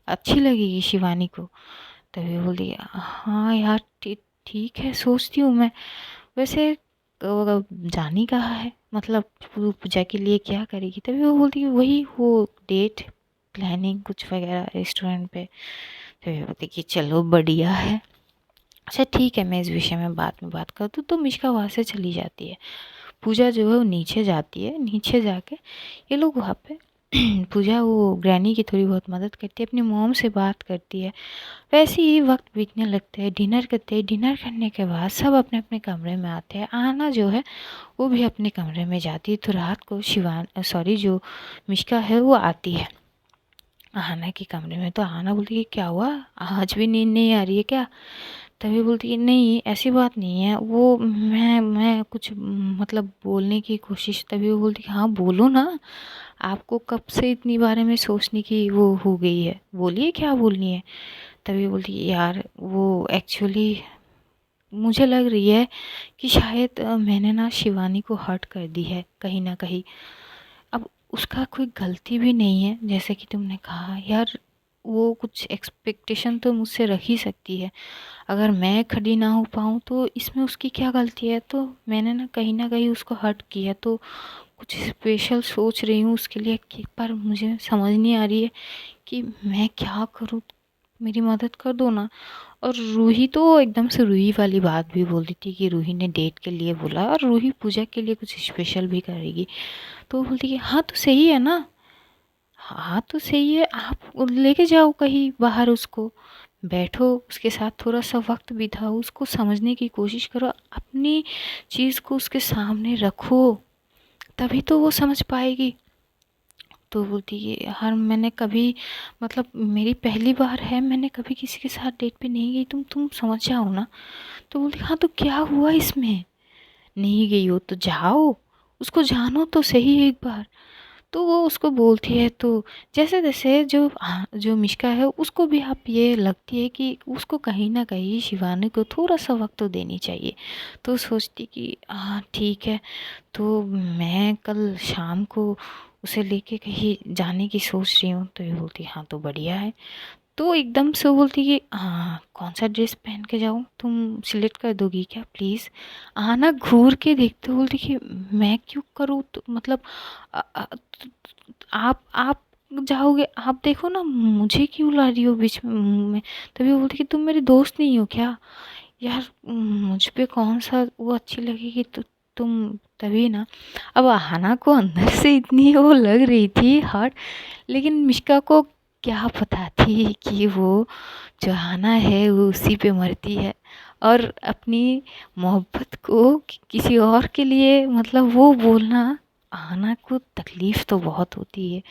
अच्छी लगेगी शिवानी को। तभी बोली हाँ यार ठीक है, सोचती हूँ मैं। वैसे जानी कहाँ है, मतलब पूजा के लिए क्या करेगी? तभी वो बोलती है वही वो डेट प्लानिंग कुछ वगैरह रेस्टोरेंट पे। तभी बोलती कि चलो बढ़िया है, अच्छा ठीक है मैं इस विषय में बाद में बात करती हूँ। तो मिष्का वहाँ से चली जाती है। पूजा जो है वो नीचे जाती है, नीचे जाके ये लोग वहाँ पे पूजा वो ग्रैनी की थोड़ी बहुत मदद करती है, अपनी मॉम से बात करती है। वैसे ही वक्त बीतने लगता है, डिनर करते हैं, डिनर करने के बाद सब अपने अपने कमरे में आते हैं। आना जो है वो भी अपने कमरे में जाती है। तो रात को सॉरी जो मिष्का है वो आती है आना के कमरे में। तो आना बोलती है क्या हुआ, आज भी नींद नहीं आ रही है क्या? तभी बोलती है नहीं ऐसी बात नहीं है, वो मैं कुछ मतलब बोलने की कोशिश। तभी वो बोलती है हाँ बोलो ना, आपको कब से इतनी बारे में सोचने की वो हो गई है, बोलिए क्या बोलनी है। तभी बोलती है यार वो एक्चुअली मुझे लग रही है कि शायद मैंने ना शिवानी को हर्ट कर दी है कहीं ना कहीं। अब उसका कोई गलती भी नहीं है, जैसे कि तुमने कहा यार, वो कुछ एक्सपेक्टेशन तो मुझसे रख ही सकती है, अगर मैं खड़ी ना हो पाऊँ तो इसमें उसकी क्या गलती है? तो मैंने ना कहीं उसको हर्ट किया, तो कुछ स्पेशल सोच रही हूँ उसके लिए कि पर मुझे समझ नहीं आ रही है कि मैं क्या करूँ, मेरी मदद कर दो ना। और रूही तो एकदम से रूही वाली बात भी बोल दी थी कि रूही ने डेट के लिए बोला और रूही पूजा के लिए कुछ स्पेशल भी करेगी। तो वो बोलती कि हाँ तो सही है ना, हाँ तो सही है, आप लेके जाओ कहीं बाहर उसको, बैठो उसके साथ थोड़ा सा वक्त बिताओ, उसको समझने की कोशिश करो, अपनी चीज़ को उसके सामने रखो, तभी तो वो समझ पाएगी। तो बोलती है यार मैंने कभी, मतलब मेरी पहली बार है, मैंने कभी किसी के साथ डेट पे नहीं गई, तुम समझ जाओ ना। तो बोलती हाँ तो क्या हुआ इसमें, नहीं गई हो तो जाओ, उसको जानो तो सही एक बार। तो वो उसको बोलती है, तो जैसे जैसे जो मिष्का है उसको भी आप ये लगती है कि उसको कहीं ना कहीं शिवानी को थोड़ा सा वक्त तो देनी चाहिए। तो सोचती कि हाँ ठीक है, तो मैं कल शाम को उसे लेके कहीं जाने की सोच रही हूँ। तो ये बोलती हाँ तो बढ़िया है। तो एकदम से वो बोलती कि हाँ कौन सा ड्रेस पहन के जाऊँ, तुम सिलेक्ट कर दोगी क्या प्लीज़। आना घूर के देखते बोलती कि मैं क्यों करूँ, तो मतलब आ, आ, आप जाओगे, आप देखो ना मुझे क्यों ला रही हो बीच में मुंह में। तभी वो बोलती कि तुम मेरी दोस्त नहीं हो क्या यार, मुझ पे कौन सा वो अच्छी लगेगी, तो तुम तभी ना। अब आहाना को अंदर से इतनी वो लग रही थी हर्ट, लेकिन मिश्का को क्या पता थी कि वो जो आहाना है वो उसी पे मरती है, और अपनी मोहब्बत को किसी और के लिए मतलब वो बोलना। आहाना को तकलीफ़ तो बहुत होती है,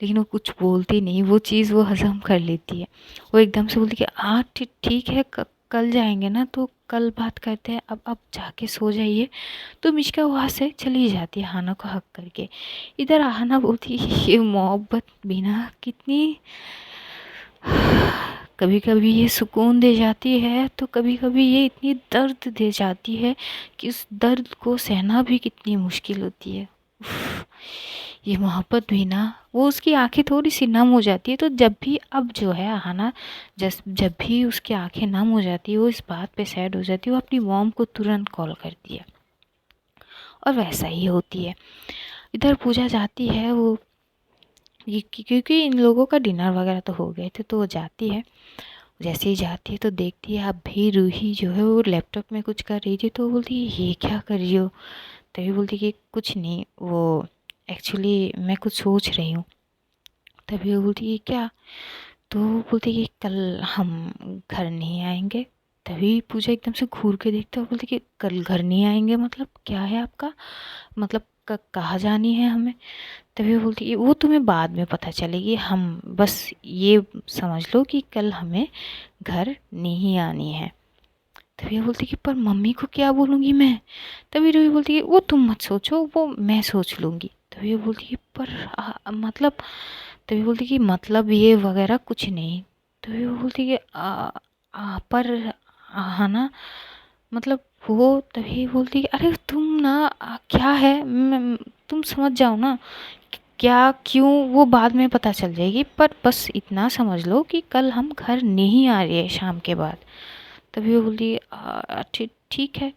लेकिन वो कुछ बोलती नहीं, वो चीज़ वो हज़म कर लेती है। वो एकदम से बोलती कि हाँ ठीक है, कल जाएंगे ना, तो कल बात करते हैं, अब जाके सो जाइए। तो मिश्का वहाँ से चली जाती है हाना को हक करके। इधर आहाना बोलती है ये मोहब्बत भी ना कितनी कभी कभी ये सुकून दे जाती है, तो कभी कभी ये इतनी दर्द दे जाती है कि उस दर्द को सहना भी कितनी मुश्किल होती है। उफ, ये मोहब्बत भी ना, वो उसकी आंखें थोड़ी सी नम हो जाती है, तो जब भी अब जो है आहाना जब भी उसकी आंखें नम हो जाती है, वो इस बात पे सैड हो जाती है, वो अपनी मॉम को तुरंत कॉल करती है, और वैसा ही होती है। इधर पूजा जाती है, वो क्योंकि इन लोगों का डिनर वगैरह तो हो गए थे, तो वो जाती है। जैसे ही जाती है तो देखती है अब भी रूही जो है वो लैपटॉप में कुछ कर रही थी। तो वो बोलती है ये क्या कर रही हो। तभी बोलती कि कुछ नहीं, वो एक्चुअली मैं कुछ सोच रही हूँ। तभी वो बोलती है क्या। तो वो बोलती कि कल हम घर नहीं आएंगे। तभी पूजा एकदम से घूर के देखता है और बोलती कि कल घर नहीं आएंगे मतलब क्या है आपका, मतलब कहाँ जानी है हमें। तभी वो बोलती है वो तुम्हें बाद में पता चलेगी, हम बस ये समझ लो कि कल हमें घर नहीं आनी है। तभी वो बोलती कि पर मम्मी को क्या बोलूँगी मैं। तभी रूही बोलती है वो तुम मत सोचो, वो मैं सोच लूँगी। तभी वो बोलती है पर मतलब। तभी बोलती कि मतलब ये वगैरह कुछ नहीं। तभी वो बोलती कि पर हाँ ना, मतलब वो। तभी बोलती कि अरे तुम ना क्या है तुम समझ जाओ ना, क्या क्यों वो बाद में पता चल जाएगी, पर बस इतना समझ लो कि कल हम घर नहीं आ रहे हैं शाम के बाद। तभी वो बोलती ठीक ठीक है,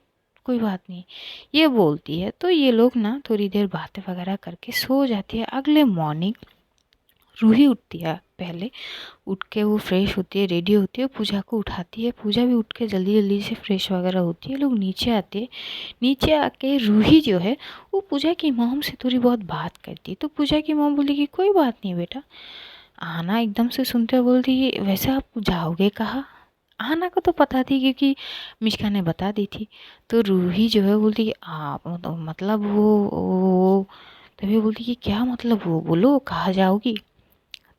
कोई बात नहीं, ये बोलती है। तो ये लोग ना थोड़ी देर बातें वगैरह करके सो जाती है। अगले मॉर्निंग रूही उठती है, पहले उठ के वो फ्रेश होती है, रेडी होती है, पूजा को उठाती है। पूजा भी उठ के जल्दी जल्दी से फ्रेश वगैरह होती है। लोग नीचे आते हैं। नीचे आके रूही जो है वो पूजा की मॉम से थोड़ी बहुत बात करती है। तो पूजा की मॉम बोली कि कोई बात नहीं बेटा। आना एकदम से सुनते हुए बोलती है वैसे आप जाओगे कहाँ। आना को तो पता थी क्योंकि मिश्का ने बता दी थी। तो रूही जो है बोलती कि आप मतलब वो। तभी बोलती कि क्या मतलब, वो बोलो कहाँ जाओगी।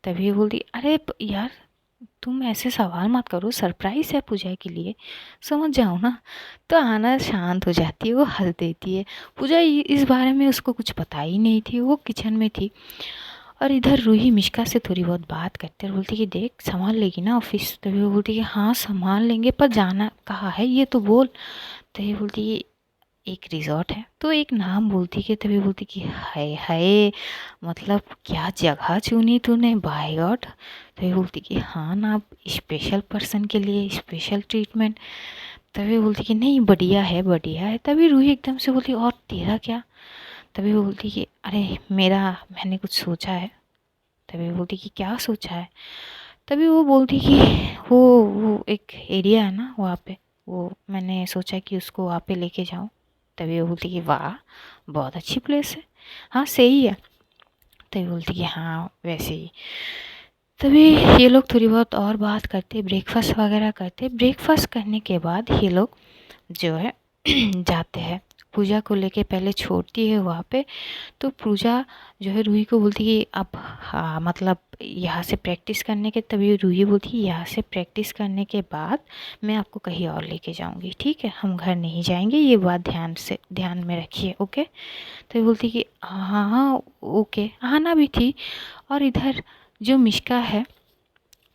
तभी बोलती अरे यार तुम ऐसे सवाल मत करो, सरप्राइज है पूजा के लिए, समझ जाओ ना। तो आना शांत हो जाती है, वो हंस देती है। पूजा इस बारे में उसको कुछ पता ही नहीं थी, वो किचन में थी। और इधर रूही मिश्का से थोड़ी बहुत बात करते और बोलती कि देख संभाल लेगी ना ऑफिस। तभी वो बोलती कि हाँ संभाल लेंगे, पर जाना कहाँ है ये तो बोल। तभी बोलती कि एक रिज़ॉर्ट है, तो एक नाम बोलती कि। तभी बोलती कि हाय हाय, मतलब क्या जगह चुनी तूने, बाय गॉड। तभी बोलती कि हाँ ना, स्पेशल पर्सन के लिए स्पेशल ट्रीटमेंट। तभी बोलती कि नहीं बढ़िया है बढ़िया है। तभी रूही एकदम से बोलती और तेरा क्या। तभी वो बोलती कि अरे मेरा मैंने कुछ सोचा है। तभी बोलती कि क्या सोचा है। तभी वो बोलती कि वो एक एरिया है ना वहाँ पे, वो मैंने सोचा कि उसको वहाँ पे लेके जाऊँ। तभी वो बोलती कि वाह बहुत अच्छी प्लेस है, हाँ सही है। तभी बोलती कि हाँ वैसे ही। तभी ये लोग थोड़ी बहुत और बात करते, ब्रेकफास्ट वगैरह करते। ब्रेकफास्ट करने के बाद ये लोग जो है जाते हैं पूजा को लेके पहले छोड़ती है वहाँ पे। तो पूजा जो है रूही को बोलती कि अब हाँ मतलब यहाँ से प्रैक्टिस करने के, तभी रूही बोलती है यहाँ से प्रैक्टिस करने के बाद मैं आपको कहीं और लेके जाऊँगी, ठीक है, हम घर नहीं जाएंगे, ये बात ध्यान में रखिए, ओके। तो ये बोलती कि हाँ हाँ ओके। आना भी थी। और इधर जो मिश्का है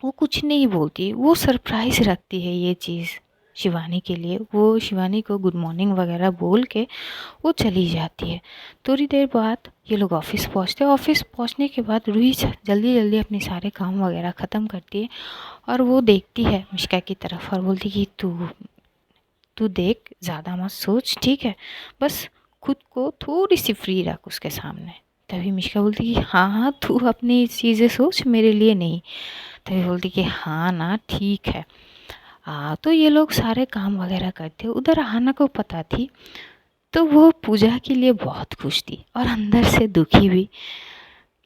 वो कुछ नहीं बोलती, वो सरप्राइज़ रखती है ये चीज़ शिवानी के लिए। वो शिवानी को गुड मॉर्निंग वगैरह बोल के वो चली जाती है। थोड़ी देर बाद ये लोग ऑफिस पहुंचते हैं। ऑफिस पहुंचने के बाद रूही जल्दी जल्दी अपने सारे काम वगैरह ख़त्म करती है और वो देखती है मिश्का की तरफ और बोलती कि तू तू देख, ज़्यादा मत सोच, ठीक है, बस खुद को थोड़ी सी फ्री रख उसके सामने। तभी मिश्का बोलती कि हाँ हाँ तू अपनी चीज़ें सोच, मेरे लिए नहीं। तभी बोलती कि हाँ ना ठीक है। तो ये लोग सारे काम वगैरह करते। उधर आना को पता थी तो वो पूजा के लिए बहुत खुश थी और अंदर से दुखी भी,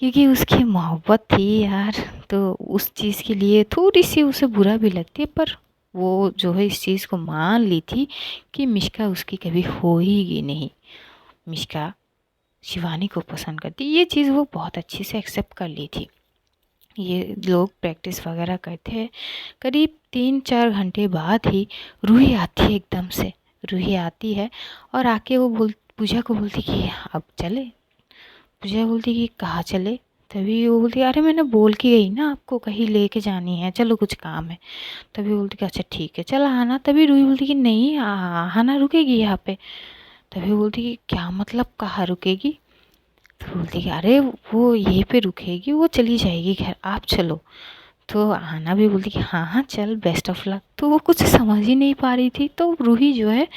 क्योंकि उसकी मोहब्बत थी यार। तो उस चीज़ के लिए थोड़ी सी उसे बुरा भी लगती है, पर वो जो है इस चीज़ को मान ली थी कि मिश्का उसकी कभी होएगी नहीं। मिश्का शिवानी को पसंद करती, ये चीज़ वो बहुत अच्छे से एक्सेप्ट कर ली थी। ये लोग प्रैक्टिस वगैरह करते हैं। करीब 3-4 घंटे बाद ही रूही आती है एकदम से। रूही आती है और आके वो पूजा को बोलती कि अब चले। पूजा बोलती कि कहाँ चले। तभी वो बोलती अरे मैंने बोल के गई ना आपको कहीं लेके जानी है, चलो कुछ काम है। तभी बोलती कि अच्छा ठीक है चल आना। तभी रूही बोलती कि नहीं आना रुकेगी यहाँ पे। तभी बोलती कि क्या मतलब कहाँ रुकेगी। तो बोलती कि अरे वो यहीं पे रुकेगी, वो चली जाएगी घर, आप चलो। तो आना भी बोलती कि हाँ हाँ चल बेस्ट ऑफ लक। तो वो कुछ समझ ही नहीं पा रही थी। तो रूही जो है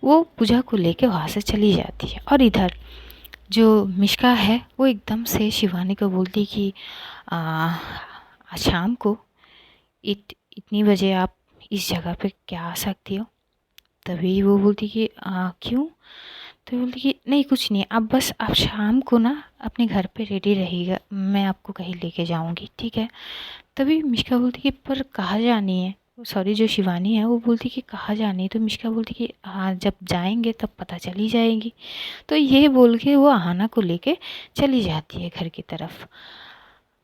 वो पूजा को लेके वहाँ से चली जाती है। और इधर जो मिश्का है वो एकदम से शिवानी को बोलती कि आज शाम को इतनी बजे आप इस जगह पे क्या आ सकती हो। तभी वो बोलती कि क्यों। तो बोलती कि नहीं कुछ नहीं, अब बस आप शाम को ना अपने घर पे रेडी रहिएगा, मैं आपको कहीं लेके जाऊंगी, ठीक है। तभी मिश्का बोलती कि पर कहाँ जानी है। सॉरी जो शिवानी है वो बोलती कि कहाँ जानी है। तो मिश्का बोलती कि हाँ जब जाएंगे तब पता चली जाएगी। तो ये बोल के वो आना को लेके चली जाती है घर की तरफ।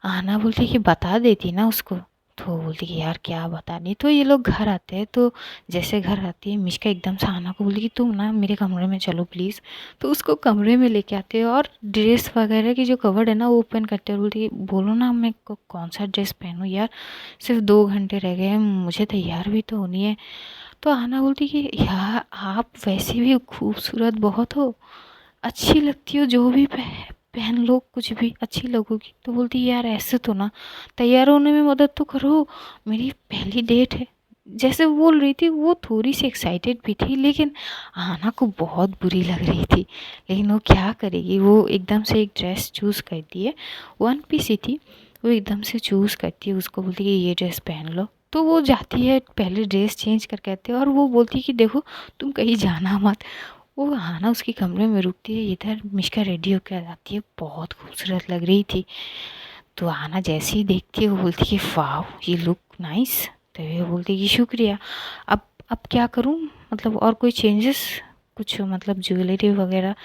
आना बोलती कि बता देती ना उसको। तो बोलती कि यार क्या बतानी। तो ये लोग घर आते हैं। तो जैसे घर आती है मिश्का एकदम से आना को बोलती कि तुम ना मेरे कमरे में चलो प्लीज़। तो उसको कमरे में लेके आते हैं और ड्रेस वगैरह की जो कवर्ड है ना वो ओपन करते हैं और बोलती कि बोलो ना मैं कौन सा ड्रेस पहनूँ यार, सिर्फ 2 घंटे रह गए हैं, मुझे तैयार भी तो होनी है। तो आना बोलती कि यार आप वैसे भी खूबसूरत बहुत हो, अच्छी लगती हो, जो भी पहन लो कुछ भी अच्छी लगोगी। तो बोलती यार ऐसे तो ना, तैयार होने में मदद तो करो, मेरी पहली डेट है। जैसे वो बोल रही थी वो थोड़ी सी एक्साइटेड भी थी, लेकिन आना को बहुत बुरी लग रही थी। लेकिन वो क्या करेगी, वो एकदम से एक ड्रेस चूज़ करती है, 1 पीस ही थी। वो एकदम से चूज़ करती है, उसको बोलती है कि ये ड्रेस पहन लो। तो वो जाती है पहले ड्रेस चेंज कर कहते हैं और वो बोलती है कि देखो तुम कहीं जाना मत। वो आना उसके कमरे में रुकती है। इधर मिश्का रेडी होकर आ जाती है, बहुत खूबसूरत लग रही थी। तो आना जैसे ही देखती है वो बोलती कि वाह ये लुक नाइस। तो वो बोलती कि शुक्रिया, अब क्या करूं, मतलब और कोई चेंजेस कुछ मतलब ज्वेलरी वगैरह।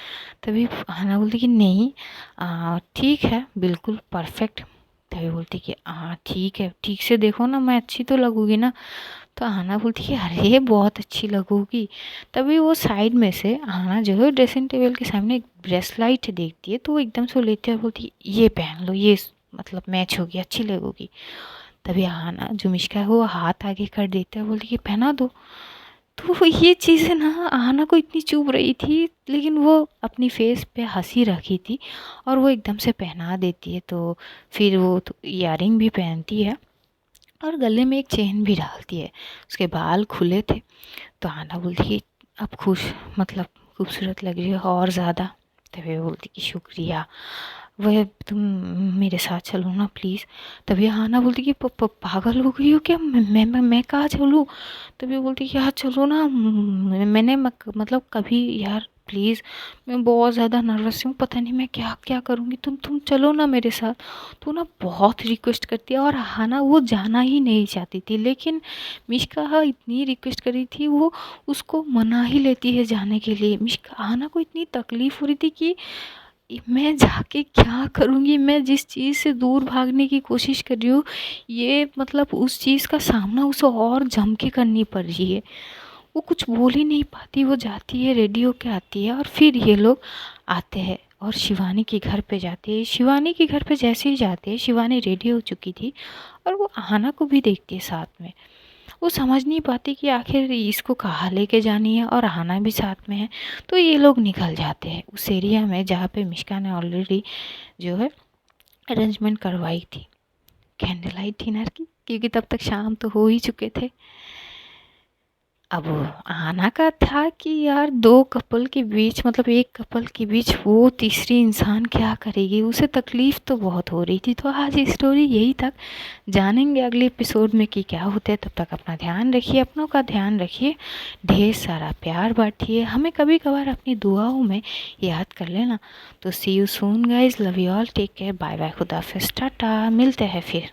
तभी आना बोलती कि नहीं ठीक है बिल्कुल परफेक्ट। तभी बोलती कि हाँ ठीक है, ठीक से देखो ना मैं अच्छी तो लगूंगी ना। तो आना बोलती है अरे बहुत अच्छी लगोगी। तभी वो साइड में से आना जो है ड्रेसिंग टेबल के सामने एक ब्रेसलाइट देखती है। तो वो एकदम से वो लेती है, बोलती है ये पहन लो, ये मतलब मैच होगी, अच्छी लगोगी। तभी आना जो मिश्का है वो हाथ आगे कर देता है, बोलती है पहना दो। तो ये चीज़ें ना आना को इतनी चुभ रही थी, लेकिन वो अपनी फेस पे हंसी रखी थी और वो एकदम से पहना देती है। तो फिर वो इयररिंग भी पहनती है और गले में एक चेन भी डालती है। उसके बाल खुले थे। तो आना बोलती कि अब खुश मतलब खूबसूरत लग रही हो और ज़्यादा। तभी वो बोलती कि शुक्रिया, वह तुम मेरे साथ चलो ना प्लीज़। तभी आना बोलती कि पागल हो गई हो क्या, मैं कहाँ चलूँ। तभी बोलती कि यार चलो ना, मैंने मतलब कभी यार प्लीज़ मैं बहुत ज़्यादा नर्वस हूँ, पता नहीं मैं क्या क्या करूँगी, तुम चलो ना मेरे साथ। तो ना बहुत रिक्वेस्ट करती है, और हाना वो जाना ही नहीं चाहती थी, लेकिन मिश्का इतनी रिक्वेस्ट करी थी, वो उसको मना ही लेती है जाने के लिए। मिश्का हाना को इतनी तकलीफ़ हो रही थी कि मैं जाके क्या करूँगी, मैं जिस चीज़ से दूर भागने की कोशिश कर रही हूँ, ये मतलब उस चीज़ का सामना उसे और जम के करनी पड़ रही है। वो कुछ बोल ही नहीं पाती, वो जाती है, रेडी होके आती है, और फिर ये लोग आते हैं और शिवानी के घर पे जाते हैं। शिवानी के घर पे जैसे ही जाते हैं, शिवानी रेडी हो चुकी थी और वो आहाना को भी देखती है साथ में। वो समझ नहीं पाती कि आखिर इसको कहाँ लेके जानी है, और आहाना भी साथ में है। तो ये लोग निकल जाते हैं उस एरिया में जहाँ पे मिश्का ने ऑलरेडी जो है अरेंजमेंट करवाई थी कैंडल लाइट डिनर की, क्योंकि तब तक शाम तो हो ही चुके थे। अब आना का था कि यार दो कपल के बीच, मतलब एक कपल के बीच वो तीसरी इंसान क्या करेगी, उसे तकलीफ़ तो बहुत हो रही थी। तो आज स्टोरी यही तक, जानेंगे अगले एपिसोड में कि क्या होता है। तब तक अपना ध्यान रखिए, अपनों का ध्यान रखिए, ढेर सारा प्यार बांटिए, हमें कभी कभार अपनी दुआओं में याद कर लेना। तो see you soon guys, love you all, take care, bye bye, खुदा हाफिज़, टाटा, मिलते हैं फिर।